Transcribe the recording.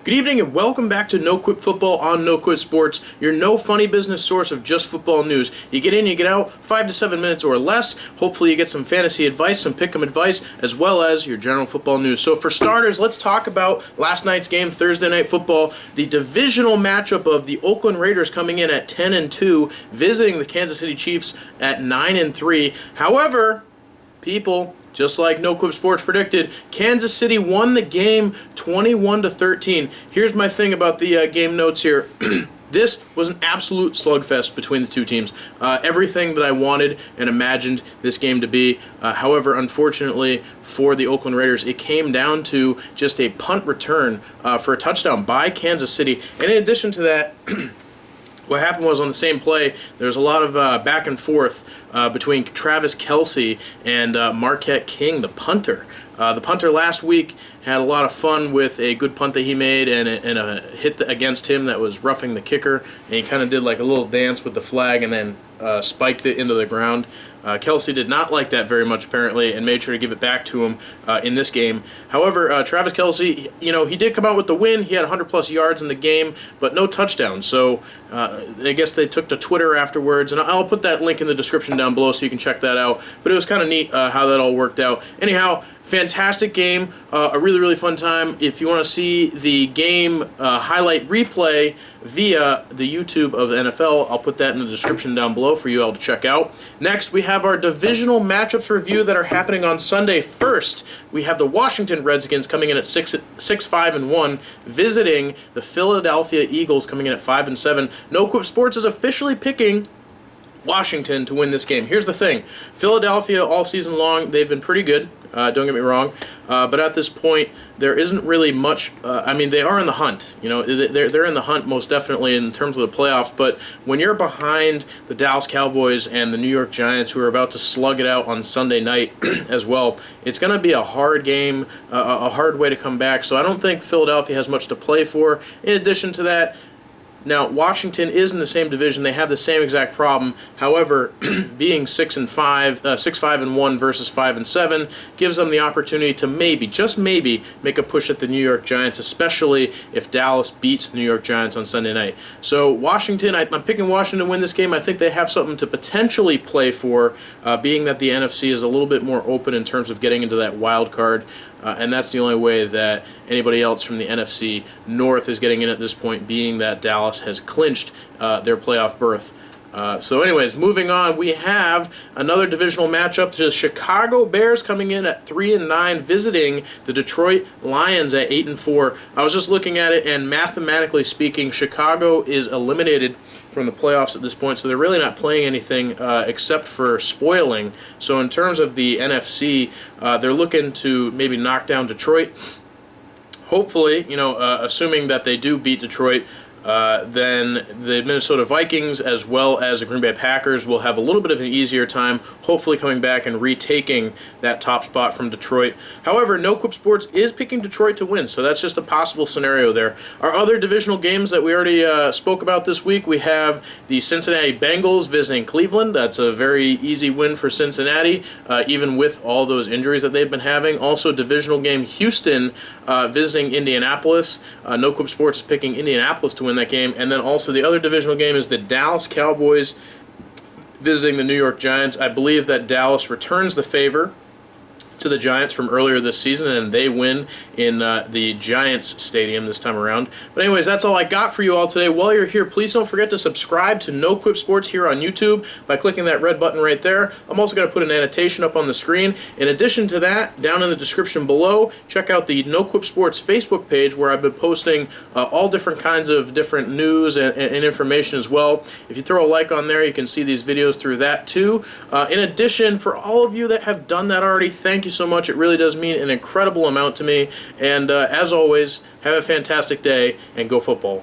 Good evening and welcome back to NoQuipFootball on NoQuip Sports, your no funny business source of just football news. You get in, you get out, 5 to 7 minutes or less. Hopefully you get some fantasy advice, some pick'em advice, as well as your general football news. So for starters, let's talk about last night's game, Thursday Night Football, the divisional matchup of the Oakland Raiders coming in at 10-2, visiting the Kansas City Chiefs at 9-3. However, people, just like NoQuip Sports predicted, Kansas City won the game 21-13. Here's my thing about the game notes here. This was an absolute slugfest between the two teams. Everything that I wanted and imagined this game to be. However, unfortunately for the Oakland Raiders, it came down to just a punt return for a touchdown by Kansas City. And in addition to that, what happened was on the same play, there was a lot of back and forth between Travis Kelce and Marquette King, the punter. The punter last week had a lot of fun with a good punt that he made and a hit against him that was roughing the kicker. And he kind of did like a little dance with the flag and then spiked it into the ground. Kelce did not like that very much, apparently, and made sure to give it back to him in this game. However, Travis Kelce, he did come out with the win. He had 100-plus yards in the game, but no touchdowns. So I guess they took to Twitter afterwards, and I'll put that link in the description down below so you can check that out. But it was kind of neat how that all worked out. Anyhow, fantastic game, a really, really fun time. If you want to see the game highlight replay via the YouTube of the NFL, I'll put that in the description down below for you all to check out. Next, we have our divisional matchups review that are happening on Sunday. First, we have the Washington RedSkins coming in at 6-5-1, visiting the Philadelphia Eagles coming in at 5-7. NoQuip Sports is officially picking Washington to win this game. Here's the thing. Philadelphia all season long, they've been pretty good. Don't get me wrong. But at this point, there isn't really much. They are in the hunt. They're in the hunt most definitely in terms of the playoffs. But when you're behind the Dallas Cowboys and the New York Giants, who are about to slug it out on Sunday night as well, it's going to be a hard game, a hard way to come back. So I don't think Philadelphia has much to play for. In addition to that, now, Washington is in the same division. They have the same exact problem. However, being 6-5-1 versus 5-7 gives them the opportunity to maybe, just maybe, make a push at the New York Giants, especially if Dallas beats the New York Giants on Sunday night. So Washington, I'm picking Washington to win this game. I think they have something to potentially play for, being that the NFC is a little bit more open in terms of getting into that wild card. And that's the only way that anybody else from the NFC North is getting in at this point, being that Dallas has clinched their playoff berth. So anyways, moving on, we have another divisional matchup. The Chicago Bears coming in at 3-9, visiting the Detroit Lions at 8-4. I was just looking at it, and mathematically speaking, Chicago is eliminated from the playoffs at this point, so they're really not playing anything except for spoiling. So in terms of the NFC, they're looking to maybe knock down Detroit. Hopefully, assuming that they do beat Detroit, then the Minnesota Vikings as well as the Green Bay Packers will have a little bit of an easier time, hopefully coming back and retaking that top spot from Detroit. However, NoQuip Sports is picking Detroit to win, so that's just a possible scenario there. Our other divisional games that we already spoke about this week, we have the Cincinnati Bengals visiting Cleveland. That's a very easy win for Cincinnati, even with all those injuries that they've been having. Also, divisional game Houston visiting Indianapolis. NoQuip Sports is picking Indianapolis to win that game. And then also the other divisional game is the Dallas Cowboys visiting the New York Giants. I believe that Dallas returns the favor to the Giants from earlier this season, and they win in the Giants Stadium this time around. But anyways, that's all I got for you all today. While you're here, please don't forget to subscribe to NoQuip Sports here on YouTube by clicking that red button right there. I'm also going to put an annotation up on the screen. In addition to that, down in the description below, check out the NoQuip Sports Facebook page where I've been posting all different kinds of different news and information as well. If you throw a like on there, you can see these videos through that too. In addition, for all of you that have done that already, thank you so much. It really does mean an incredible amount to me. And as always, have a fantastic day and go football.